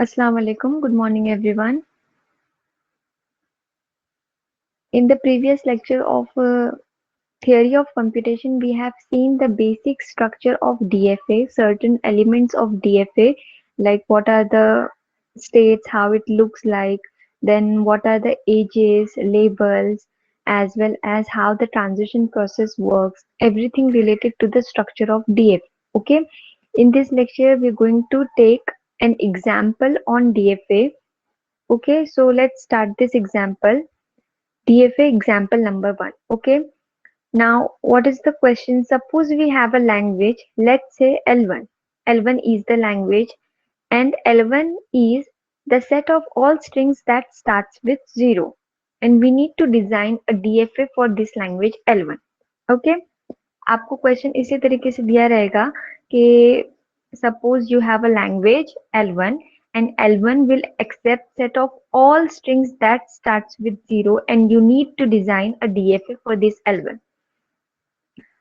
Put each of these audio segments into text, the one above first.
Assalamu alaikum. Good morning, everyone. In the previous lecture of theory of computation, we have seen the basic structure of DFA, certain elements of DFA, like what are the states, how it looks like, then what are the ages, labels, as well as how the transition process works, everything related to the structure of DFA. Okay. In this lecture, we're going to take an example on DFA. Okay, so let's start this example. DFA example number 1. Okay, now what is the question? Suppose we have a language, let's say L1. L1 is the language, and L1 is the set of all strings that starts with 0. And we need to design a DFA for this language L1. Okay, आपको question इसी तरीके से दिया रहेगा कि suppose you have a language L1 and L1 will accept set of all strings that starts with 0 and you need to design a DFA for this L1.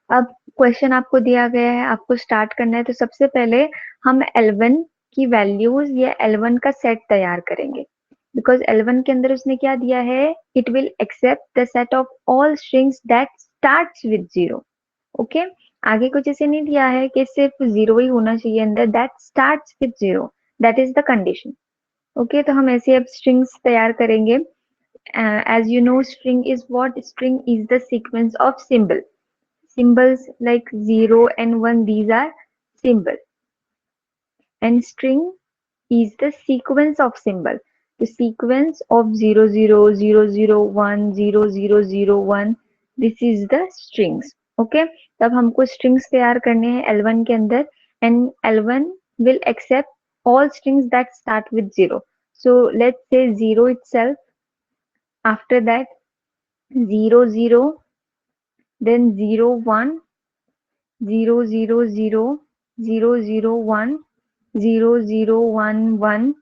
अब question आपको दिया गया है, आपको स्टार्ट करना है, तो सबसे पहले हम L1 की वैल्यूज या L1 का सेट तैयार करेंगे बिकॉज L1 के अंदर उसने क्या दिया है, it will accept the set of all strings that starts with 0. Okay, आगे कुछ ऐसे नहीं दिया है कि सिर्फ 0 ही होना चाहिए अंदर, that starts with 0, that is the condition. Okay, तो हम ऐसे अब स्ट्रिंग्स तैयार करेंगे. As you know, string is what? String is the sequence of symbol. Symbols like 0 and 1, these are symbol, and string is the sequence of symbol. The sequence of 0 0 0 0 1 0 0 0 1, this is the strings. Okay, तब हमको strings तैयार करने हैं L1 के अंदर, and L1 will accept all strings that start with 0. So let's say 0 itself, after that 0 0, then 0 1, 0 0 0, 0 0 1, 0 0 1 1.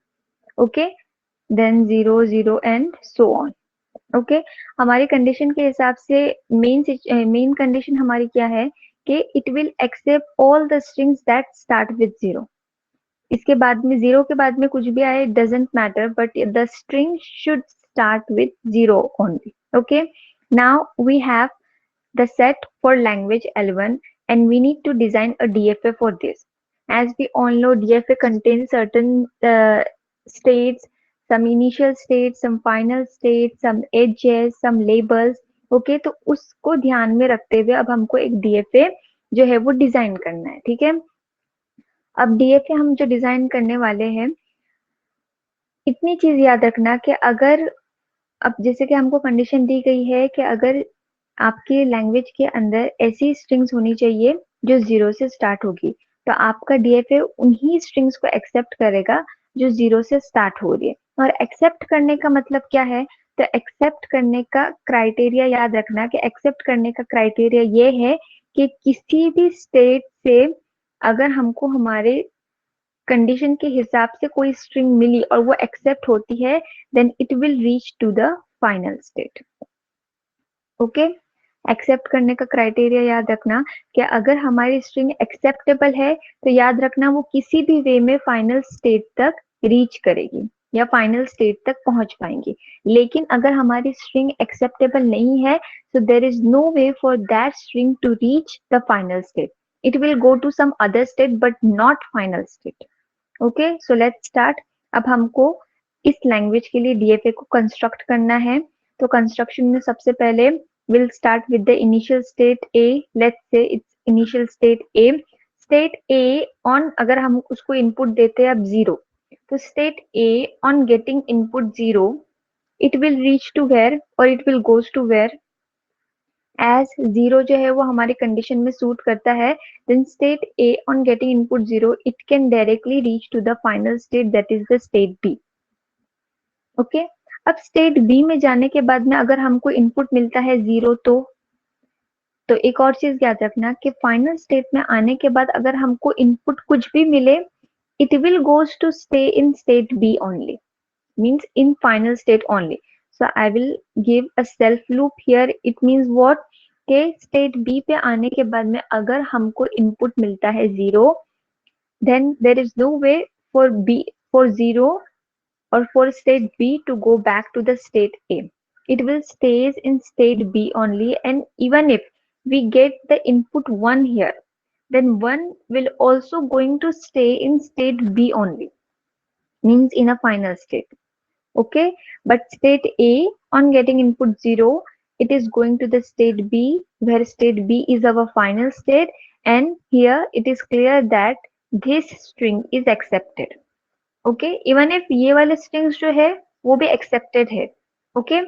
Okay, then 0 0 and so on. Okay, हमारी condition के हिसाब से मेन कंडीशन हमारी क्या है कि it will accept all the strings that start with 0. इसके बाद में 0 के बाद में कुछ भी आए, it doesn't matter, but the string should start with 0 only. Okay, now we have the set for language L1 and we need to design a DFA for this. As we all know, DFA contains certain states, some initial states, some final states, some edges, some labels. Okay, तो उसको ध्यान में रखते हुए अब हमको एक DFA जो है वो डिजाइन करना है. ठीक है, अब DFA हम जो डिजाइन करने वाले हैं, इतनी चीज याद रखना कि अगर अब जैसे कि हमको कंडीशन दी गई है कि अगर आपके लैंग्वेज के अंदर ऐसी स्ट्रिंग्स होनी चाहिए जो 0 से स्टार्ट होगी, तो आपका DFA उन्हीं स्ट्रिंग्स को एक्सेप्ट करेगा जो 0 से स्टार्ट हो रही है. और एक्सेप्ट करने का मतलब क्या है? तो एक्सेप्ट करने का क्राइटेरिया याद रखना कि एक्सेप्ट करने का क्राइटेरिया ये है कि किसी भी स्टेट से अगर हमको हमारे कंडीशन के हिसाब से कोई स्ट्रिंग मिली और वो एक्सेप्ट होती है, then it will reach to the final state. Okay, accept करने का क्राइटेरिया याद रखना कि अगर हमारी स्ट्रिंग एक्सेप्टेबल है तो याद रखना वो किसी भी वे में फाइनल स्टेट तक रीच करेगी या फाइनल स्टेट तक पहुंच पाएंगी. लेकिन अगर हमारी स्ट्रिंग एक्सेप्टेबल नहीं है, so there is no way for that string to reach the final state. It will go to some other state but not final state. Okay, so let's start. अब हमको इस लैंग्वेज के लिए DFA को construct करना है. तो construction में सबसे पहले we'll start with the initial state A. Let's say it's initial state A. State A on, अगर हम उसको इनपुट देते हैं अब 0, तो state A on getting input 0, it will reach to where or it will goes to where? As 0 जो है वो हमारी कंडीशन में सूट करता है, then state A on getting input 0, it can directly reach to the final state, that is the state B. Okay, अब state B में जाने के बाद में अगर हमको इनपुट मिलता है 0, तो एक और चीज याद रखना कि फाइनल स्टेट में आने के बाद अगर हमको इनपुट कुछ भी मिले, it will goes to stay in state B only, means in final state only. So I will give a self loop here. It means what? के स्टेट बी पे आने के बाद में अगर हमको इनपुट मिलता है 0, then there is no way for 0 or for state B to go back to the state A. It will stays in state B only, and even if we get the input 1 here, then 1 will also going to stay in state B only, means in a final state. Okay, but state A, on getting input 0, it is going to the state B, where state B is our final state, and here it is clear that this string is accepted. Okay, even if ये वाले strings जो है वो भी accepted है. Okay,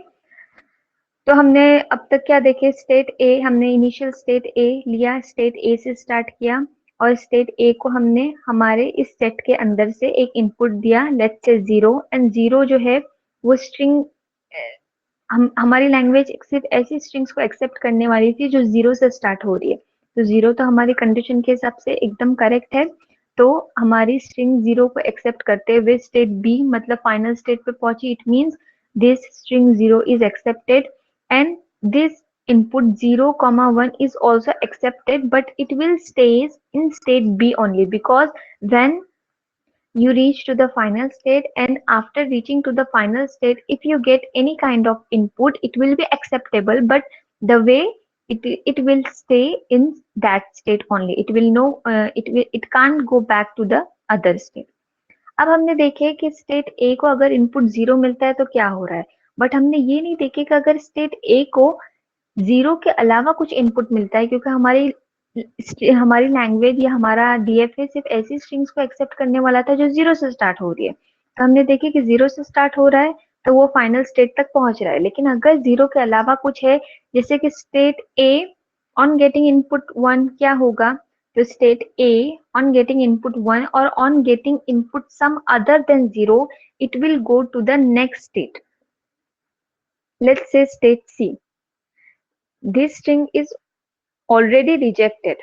तो हमने अब तक क्या देखे, स्टेट ए, हमने इनिशियल स्टेट ए लिया, स्टेट ए से स्टार्ट किया, और स्टेट ए को हमने हमारे इस सेट के अंदर से एक इनपुट दिया, लेट्स से 0, एंड 0 जो है वो स्ट्रिंग, हमारी लैंग्वेज सिर्फ ऐसी स्ट्रिंग्स को एक्सेप्ट करने वाली थी जो 0 से स्टार्ट हो रही है. तो 0 तो हमारी कंडीशन के हिसाब से एकदम करेक्ट है. तो हमारी स्ट्रिंग 0 को एक्सेप्ट करते हुए स्टेट बी मतलब फाइनल स्टेट पे पहुंची. It means this string 0 is accepted, and this input 0, 1 is also accepted, but it will stays in state B only, because when you reach to the final state, and after reaching to the final state, if you get any kind of input, it will be acceptable, but the way it will stay in that state only. It will know, it can't go back to the other state. अब हमने देखे कि state A को अगर input 0 मिलता है तो क्या हो रहा है, बट हमने ये नहीं देखे कि अगर स्टेट ए को 0 के अलावा कुछ इनपुट मिलता है, क्योंकि हमारी लैंग्वेज या हमारा डीएफए सिर्फ ऐसी स्ट्रिंग्स को एक्सेप्ट करने वाला था जो 0 से स्टार्ट हो रही है. तो हमने देखे कि 0 से स्टार्ट हो रहा है तो वो फाइनल स्टेट तक पहुंच रहा है. लेकिन अगर 0 के अलावा कुछ है, जैसे कि state A on getting input 1, क्या होगा, to state A, on getting input 1 or on getting input some other than 0, it will go to the next state. Let's say state C. This string is already rejected.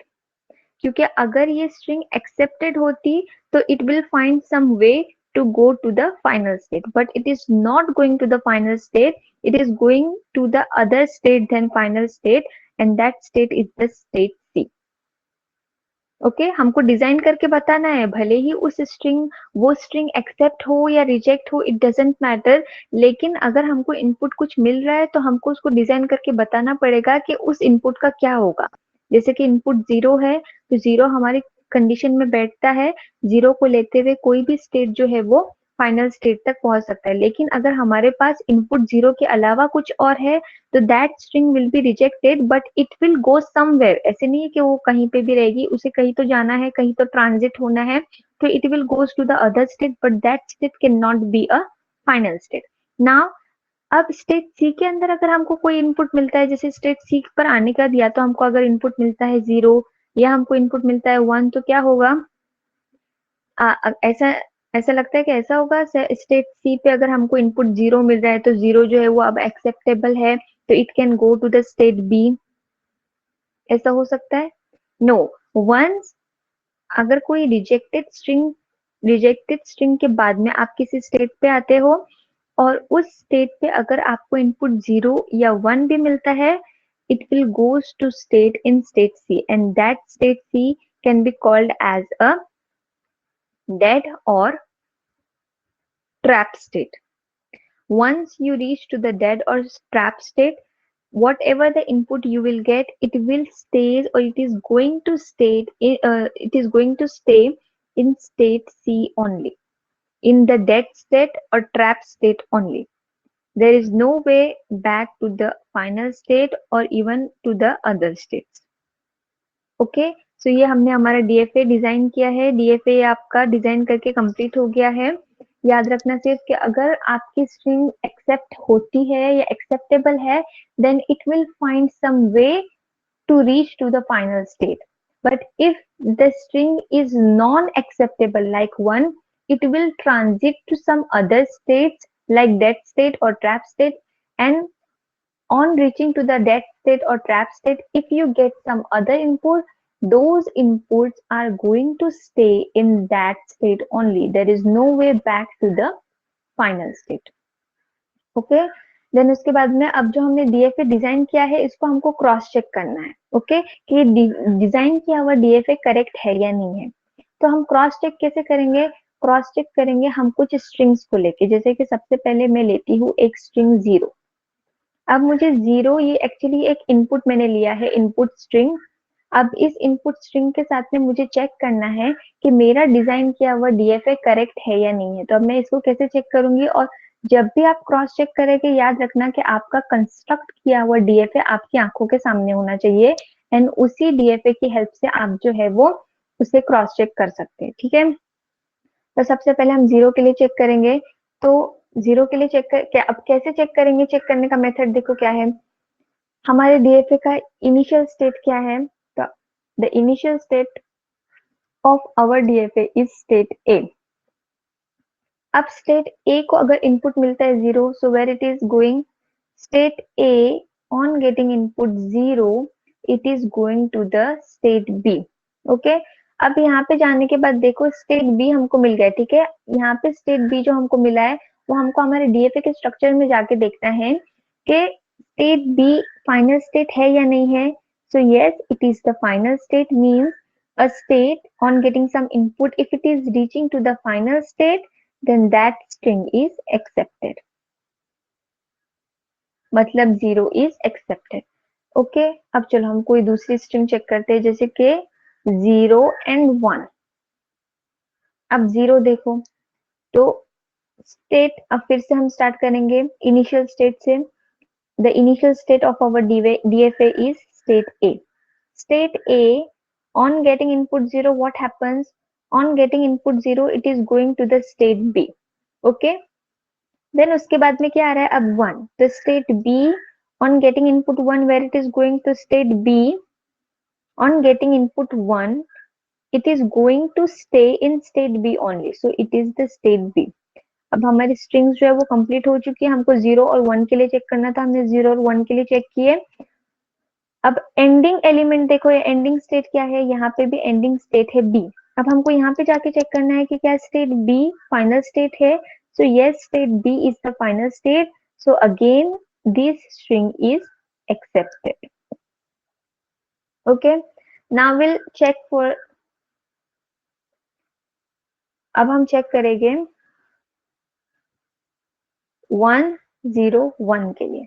क्योंकि अगर ये string accepted होती तो it will find some way to go to the final state, but it is not going to the final state. It is going to the other state than final state, and that state is the state C. Okay, हमको design करके बताना है, भले ही वो string accept हो या reject हो, it doesn't matter. लेकिन अगर हमको इनपुट कुछ मिल रहा है तो हमको उसको डिजाइन करके बताना पड़ेगा कि उस इनपुट का क्या होगा. जैसे कि इनपुट 0 है तो 0 हमारी कंडीशन में बैठता है, 0 को लेते हुए कोई भी स्टेट जो है वो फाइनल स्टेट तक पहुंच सकता है. लेकिन अगर हमारे पास इनपुट 0 के अलावा कुछ और है तो that string will be rejected, but it will go somewhere. ऐसे नहीं है कि वो कहीं पे भी रहेगी, उसे कहीं तो जाना है, कहीं तो ट्रांजिट होना है, तो it will goes to the other state, but that state can not be a final state. Now अब स्टेट सी के अंदर अगर हमको कोई इनपुट मिलता है, जैसे स्टेट सी पर आने का दिया, तो हमको अगर इनपुट मिलता है 0 या हमको इनपुट मिलता है 1, तो क्या होगा, ऐसा ऐसा लगता है कि ऐसा होगा, स्टेट सी पे अगर हमको इनपुट 0 मिल रहा है तो 0 जो है वो अब एक्सेप्टेबल है, तो it can go to the state B. ऐसा हो सकता है? नो. वंस अगर कोई रिजेक्टेड स्ट्रिंग के बाद में आप किसी स्टेट पे आते हो और उस स्टेट पे अगर आपको इनपुट 0 या 1 भी मिलता है, it will goes to state in state C, and that state C can be called as a dead or trap state. Once you reach to the dead or trap state, whatever the input you will get, it will stays, or it is going to stay in state C only, in the dead state or trap state only. There is no way back to the final state or even to the other states. Okay, so ये हमने हमारा DFA design किया है. DFA आपका design करके complete हो गया है. याद रखना सिर्फ कि अगर आपकी स्ट्रिंग एक्सेप्ट होती है या एक्सेप्टेबल है, then it will find some way to reach to the final state. But if the string is non-acceptable like 1, it will transit to some other states like dead state or trap state, and on reaching to the dead state or trap state, if you get some other input, those inputs are going to stay in that state only. There is no way back to the final state. Okay, then उसके बाद में अब जो हमने DFA design किया है इसको हमको क्रॉस चेक करना है. ओके, कि डिजाइन किया हुआ डीएफए करेक्ट है या नहीं है. तो हम क्रॉस चेक कैसे करेंगे? क्रॉस चेक करेंगे हम कुछ स्ट्रिंग्स को लेके, जैसे कि सबसे पहले मैं लेती हूँ एक स्ट्रिंग 0। अब मुझे 0 ये एक्चुअली एक इनपुट मैंने लिया है, इनपुट स्ट्रिंग। अब इस इनपुट स्ट्रिंग के साथ में मुझे चेक करना है कि मेरा डिजाइन किया हुआ डीएफए करेक्ट है या नहीं है। तो अब मैं इसको कैसे चेक करूंगी? और जब भी आप क्रॉस चेक करेंगे याद रखना कि आपका कंस्ट्रक्ट किया हुआ डीएफए आपकी आंखों के सामने होना चाहिए, एंड उसी डीएफए की हेल्प से आप जो है वो उसे क्रॉस चेक कर सकते हैं। ठीक है, तो सबसे पहले हम 0 के लिए चेक करेंगे। तो 0 के लिए चेक कर क्या, अब कैसे चेक करेंगे? चेक करने का मेथड देखो क्या है। हमारे डीएफए का इनिशियल स्टेट क्या है? तो the initial state of our DFA is state A. अब स्टेट ए को अगर इनपुट मिलता है 0, so where it is going? State A on getting input 0 it is going to the state B. Okay, अब यहाँ पे जाने के बाद देखो स्टेट बी हमको मिल गया। ठीक है, यहाँ पे स्टेट बी जो हमको मिला है वो हमको हमारे डीएफए के स्ट्रक्चर में जाके देखना है कि स्टेट बी फाइनल स्टेट है या नहीं है। So yes, it is the final state, means a state on getting some input. If it is reaching to the final state, then that string is accepted. मतलब 0 is accepted. Okay, अब चलो हम कोई दूसरी स्ट्रिंग चेक करते हैं, जैसे कि 0 and 1। अब 0 देखो, तो स्टेट, अब फिर से हम स्टार्ट करेंगे इनिशियल स्टेट से। The initial state of our DFA is state A. State A, on getting input 0, what happens? On getting input 0, it is going to the state B. Okay? Then उसके बाद में क्या आ रहा है? अब 1. तो state B, on getting input 1, where it is going to state B, on getting input 1, it is going to stay in state B only. So it is the state B. अब हमारी स्ट्रिंग्स जो है वो complete हो चुकी है। हमको 0 और 1 के लिए चेक करना था, हमने 0 और 1 के लिए चेक किए। अब एंडिंग एलिमेंट देखो, ये एंडिंग स्टेट क्या है? यहाँ पे भी एंडिंग स्टेट है बी। अब हमको यहाँ पे जाके चेक करना है कि क्या स्टेट बी फाइनल स्टेट है। So yes, state B is the final state. So again this string is accepted. Okay, now will check for, अब हम चेक करेंगे 1 0 1 के लिए।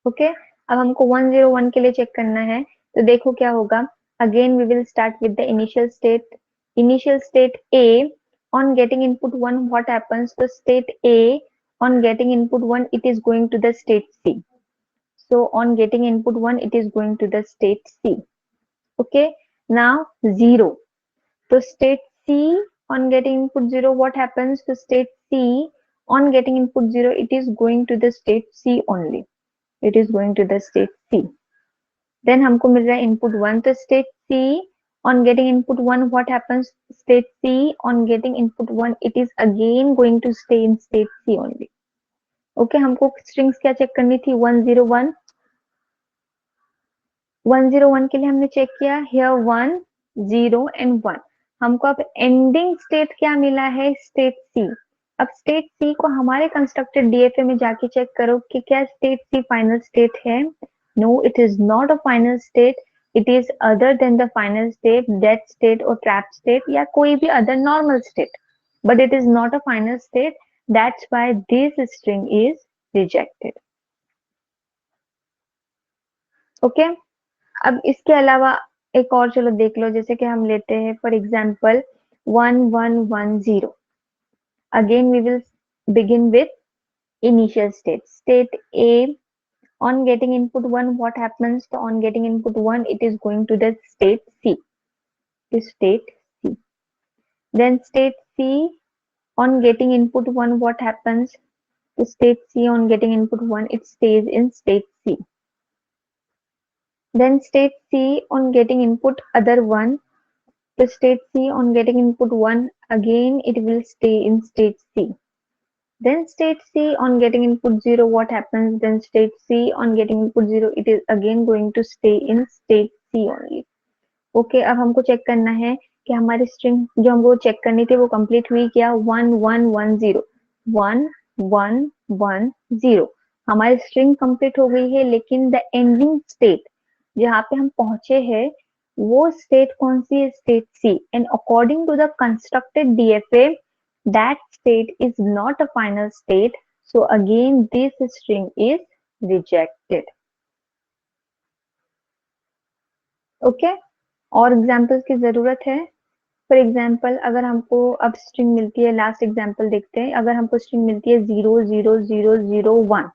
ओके, अब हमको 1 0 1 के लिए चेक करना है। तो देखो क्या होगा। Again we will start with the initial state. Initial state A, on getting input 1, what happens? तो state A on getting input 1, it is going to the state C. So on getting input 1, it is going to the state C. Okay, now 0. तो state C on getting input 0, what happens? To state C on getting input 0, it is going to the state C only. It is going to the state C. Then हमको मिल रहा है input 1, तो state C on getting input 1, what happens? State C on getting input 1, it is again going to stay in state C only. Okay, हमको strings क्या check करनी थी? 1 0 1। 1 0 1 के लिए हमने चेक किया, here 1 0 and 1। हमको अब एंडिंग स्टेट क्या मिला है? स्टेट सी। अब स्टेट सी को हमारे कंस्ट्रक्टेड डीएफए में जाके चेक करो कि क्या स्टेट सी फाइनल स्टेट है। No, it is not a final state, it is other than the final state, dead state और ट्रैप स्टेट या कोई भी other normal state, but it is not a final state. That's why this string is rejected. Okay, अब इसके अलावा एक और चलो देख लो, जैसे कि हम लेते हैं for example 1 1 1 0। Again we will begin with initial state. State A, on getting input 1, what happens? So on getting input 1, it is going to the state C. To state C. Then state C, on getting input 1, what happens? To state C, on getting input 1, it stays in state C. Then state C, on getting input other 1, to state C, on getting input 1, again it will stay in state C. Then state C, on getting input 0, what happens? Then state C, on getting input 0, it is again going to stay in state C only. Okay, अब हमको check करना है कि हमारी string जो हमको check करनी थी वो कंप्लीट हुई क्या? 1 1 1 0 1 1 1 0। हमारी स्ट्रिंग कंप्लीट हो गई है, लेकिन द एंडिंग स्टेट जहाँ पे हम पहुंचे हैं वो स्टेट कौन सी है? State C. And according to the constructed DFA That state is not a final state, so again this string is rejected. Okay, और एग्जांपल्स की जरूरत है? फॉर एग्जांपल अगर हमको अब स्ट्रिंग मिलती है, लास्ट एग्जांपल देखते हैं, अगर हमको स्ट्रिंग मिलती है 00001,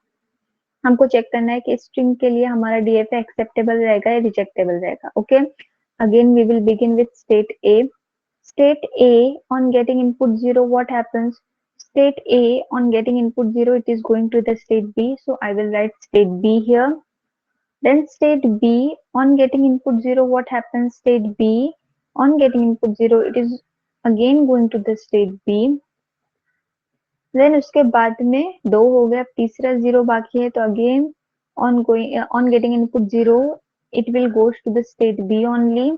हमको चेक करना है कि स्ट्रिंग के लिए हमारा डीएफए एक्सेप्टेबल रहेगा या रिजेक्टेबल रहेगा. Okay, again we will begin with state A. State A, on getting input 0, what happens? State A, on getting input 0, it is going to the state B. So I will write state B here. Then state B, on getting input 0, what happens? State B, on getting input 0, it is again going to the state B. Then उसके बाद में दो हो गया, तीसरा 0 बाकी है, तो again on getting input 0, it will goes to the state B only.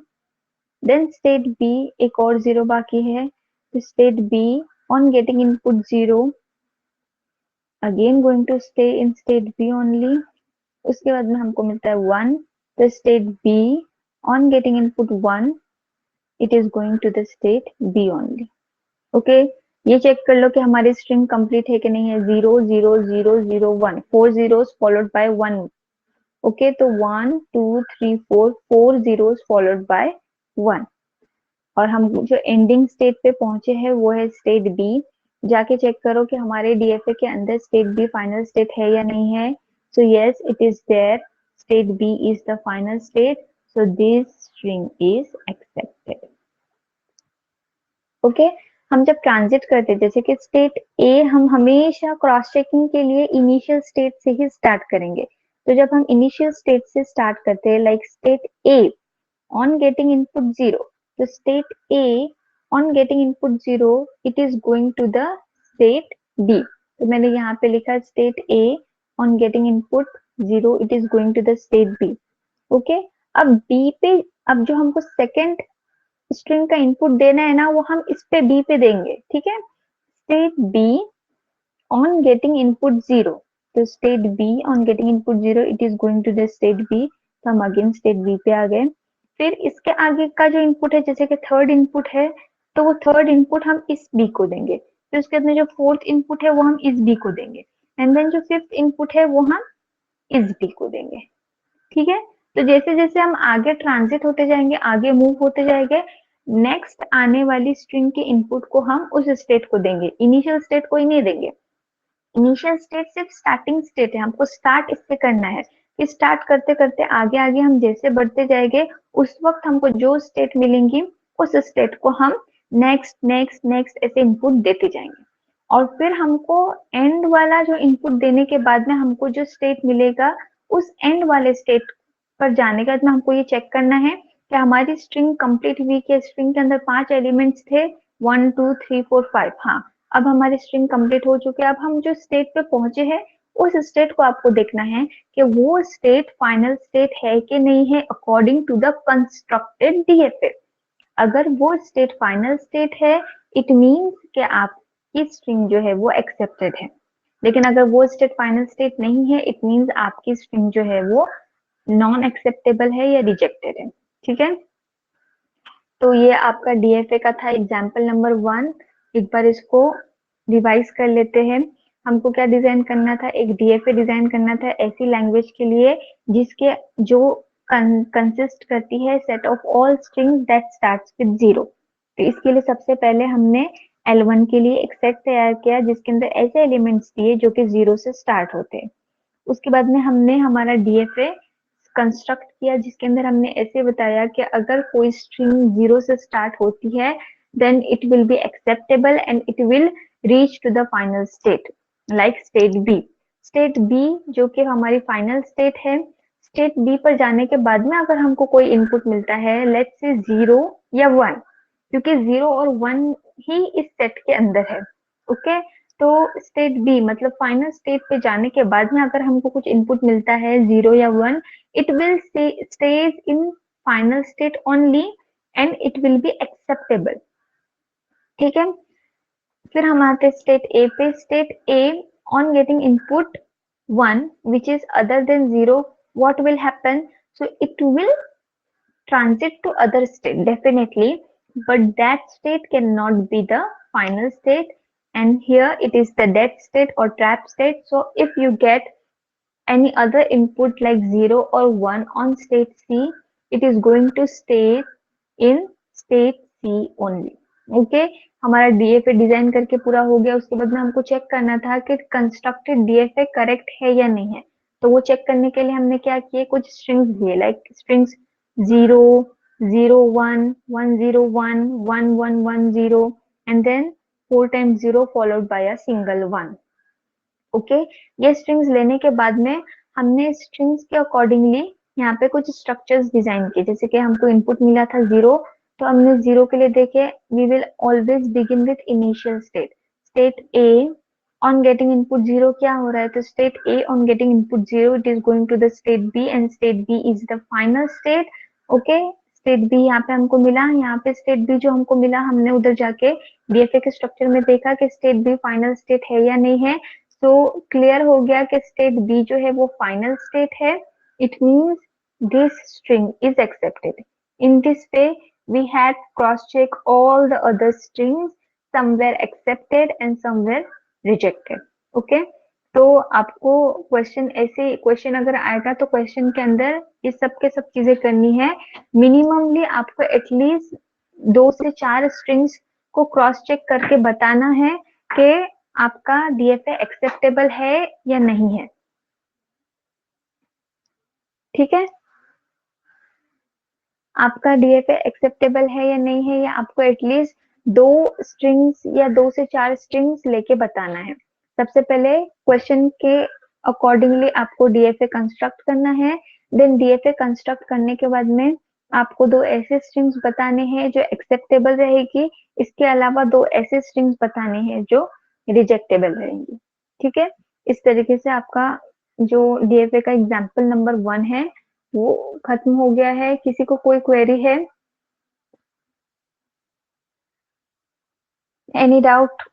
Then state B, एक और 0 बाकी है, तो state B on getting input 0 again going to stay in state B only. उसके बाद में हमको मिलता है 1, तो state B on getting input 1, it is going to the state B only. Okay, ये चेक कर लो कि हमारी स्ट्रिंग कंप्लीट है कि नहीं है. 00001, 4 zeros followed by 1. ओके, तो 1 2 3 4, 4 zeros followed by 1. और हम जो एंडिंग स्टेट पे पहुंचे हैं वो है स्टेट बी. जाके चेक करो कि हमारे डीएफए के अंदर स्टेट बी फाइनल स्टेट है या नहीं है. So yes, it is there. State B is the final state, so this string is accepted. Okay, हम जब ट्रांजिट करते हैं, जैसे कि स्टेट ए, हम हमेशा क्रॉस चेकिंग के लिए इनिशियल स्टेट से ही स्टार्ट करेंगे. तो जब हम इनिशियल स्टेट से स्टार्ट करते हैं, like state A on getting input 0, तो state A on getting input 0, it is going to the state B. तो मैंने यहाँ पे लिखा state A on getting input 0, it is going to the state B. Okay, अब B पे, अब जो हमको सेकेंड स्ट्रिंग का इनपुट देना है ना, वो हम इस पे बी पे देंगे. ठीक है, state B on getting input 0, तो state B on getting input 0, it is going to the state B. तो हम अगेन स्टेट बी पे आ गए. फिर इसके आगे का जो इनपुट है, जैसे कि थर्ड इनपुट है, तो वो थर्ड इनपुट हम इस बी को देंगे. फिर उसके बाद में जो फोर्थ इनपुट है वो हम इस बी को देंगे. एंड देन जो फिफ्थ इनपुट है वो हम इस बी को देंगे. ठीक है, तो जैसे जैसे हम आगे ट्रांजिट होते जाएंगे, आगे मूव होते जाएंगे, नेक्स्ट आने वाली स्ट्रिंग के इनपुट को हम उस स्टेट को देंगे, इनिशियल स्टेट को ही नहीं देंगे. इनिशियल स्टेट सिर्फ स्टार्टिंग स्टेट है, हमको स्टार्ट इससे करना है कि स्टार्ट करते करते आगे आगे हम जैसे बढ़ते जाएंगे, उस वक्त हमको जो स्टेट मिलेंगी उस स्टेट को हम नेक्स्ट नेक्स्ट नेक्स्ट ऐसे इनपुट देते जाएंगे. और फिर हमको एंड वाला जो इनपुट देने के बाद में हमको जो स्टेट मिलेगा, उस एंड वाले स्टेट पर जाने के बाद में हमको ये चेक करना है कि हमारी स्ट्रिंग कंप्लीट हुई. कि स्ट्रिंग के अंदर 5 एलिमेंट्स थे, 1 2 3 4 5. हाँ, अब हमारी स्ट्रिंग कंप्लीट हो चुकी है. अब हम जो स्टेट पे पहुंचे हैं, उस स्टेट को आपको देखना है कि वो स्टेट फाइनल स्टेट है कि नहीं है according to the constructed DFA. अगर वो स्टेट फाइनल स्टेट है, इट मीन्स कि आपकी स्ट्रिंग जो है वो एक्सेप्टेड है. लेकिन अगर वो स्टेट फाइनल स्टेट नहीं है, इट मीन्स आपकी स्ट्रिंग जो है वो नॉन एक्सेप्टेबल है या रिजेक्टेड है. ठीक है, तो ये आपका डीएफए का था एग्जाम्पल नंबर 1. एक बार इसको रिवाइज कर लेते हैं. हमको क्या डिजाइन करना था? एक डीएफए डिजाइन करना था ऐसी लैंग्वेज के लिए जिसके जो कंसिस्ट करती है set of all strings that starts with 0. तो इसके लिए सबसे पहले हमने L1 के लिए एक सेट तैयार किया जिसके अंदर ऐसे एलिमेंट्स दिए जो कि 0 से स्टार्ट होते हैं. उसके बाद में हमने हमारा डीएफए कंस्ट्रक्ट किया जिसके अंदर हमने ऐसे बताया कि अगर कोई स्ट्रिंग 0 से स्टार्ट होती है, then it will be acceptable and it will reach to the final state, like state B. State B जो कि हमारी फाइनल स्टेट है, स्टेट बी पर जाने के बाद में अगर हमको कोई इनपुट मिलता है, लेट्स से 0 या 1, क्योंकि 0 और 1 ही इस सेट के अंदर है. ओके, तो स्टेट बी मतलब फाइनल स्टेट पे जाने के बाद में अगर हमको कुछ इनपुट मिलता है 0 या 1, it will stays in final state only and it will be acceptable. ठीक है, फिर हम आते स्टेट ए पे. State A on getting input 1 which is other than 0, what will happen? So it will transit to other state definitely, but that state cannot be the final state, and here it is the dead state or trap state. So if you get any other input like 0 or 1 on state C, it is going to stay in state C only. Okay, हमारा DFA design करके पूरा हो गया। उसके बाद में हमको check करना था कि कंस्ट्रक्टेड डीएफए करेक्ट है या नहीं है। तो वो चेक करने के लिए हमने क्या किए, कुछ स्ट्रिंग्स दिए, like strings 0 0 1 1 0 1 1 1 1 0 and then 4 times 0 followed by a single 1। Okay, ये स्ट्रिंग्स लेने के बाद में हमने स्ट्रिंग्स के अकॉर्डिंगली यहाँ पे कुछ स्ट्रक्चर्स डिजाइन किए। जैसे कि हमको इनपुट मिला था 0, तो हमने 0 के लिए देखे, we will always begin with initial state. State A on getting input 0 क्या हो रहा है, तो state A on getting input 0 it is going to the state B and state B is the final state. Okay, state B यहाँ पे हमको मिला, यहाँ पे स्टेट बी जो हमको मिला, हमने उधर जाके डीएफए के स्ट्रक्चर में देखा कि स्टेट बी फाइनल स्टेट है या नहीं है। तो क्लियर हो गया कि स्टेट बी जो है वो फाइनल स्टेट है। It means this string is accepted. In this way we had cross check all the other strings, somewhere accepted and somewhere rejected. Okay, तो आपको क्वेश्चन ऐसे क्वेश्चन अगर आएगा तो क्वेश्चन के अंदर ये सब के सब चीजें करनी है। मिनिममली आपको एटलीस्ट 2 से 4 स्ट्रिंग्स को क्रॉस चेक करके बताना है कि आपका डीएफए एक्सेप्टेबल है या नहीं है। ठीक है, आपका डीएफए एक्सेप्टेबल है या नहीं है, या आपको एटलीस्ट 2 स्ट्रिंग्स या 2 से 4 स्ट्रिंग्स लेके बताना है। सबसे पहले क्वेश्चन के अकॉर्डिंगली आपको डीएफए कंस्ट्रक्ट करना है। देन डीएफए कंस्ट्रक्ट करने के बाद में आपको 2 ऐसे स्ट्रिंग्स बताने हैं जो एक्सेप्टेबल रहेगी। इसके अलावा 2 ऐसे स्ट्रिंग्स बताने हैं जो रिजेक्टेबल रहेंगी। ठीक है, इस तरीके से आपका जो डीएफए का एग्जाम्पल नंबर 1 है वो खत्म हो गया है। किसी को कोई क्वेरी है, any doubt?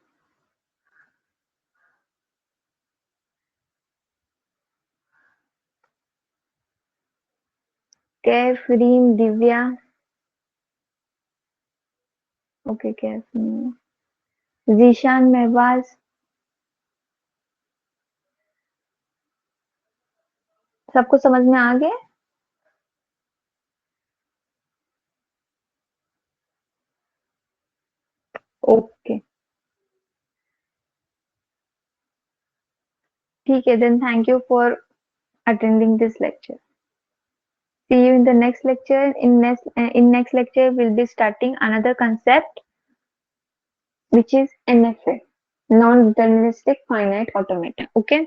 Kaif, Reem, Divya, okay Kaif, Zeeshan, Mahbaz, सबको समझ में आ गया? ओके, ठीक है, then thank you for attending this lecture. See you in the next lecture. In next lecture we'll be starting another concept which is NFA, non-deterministic finite automata. Okay.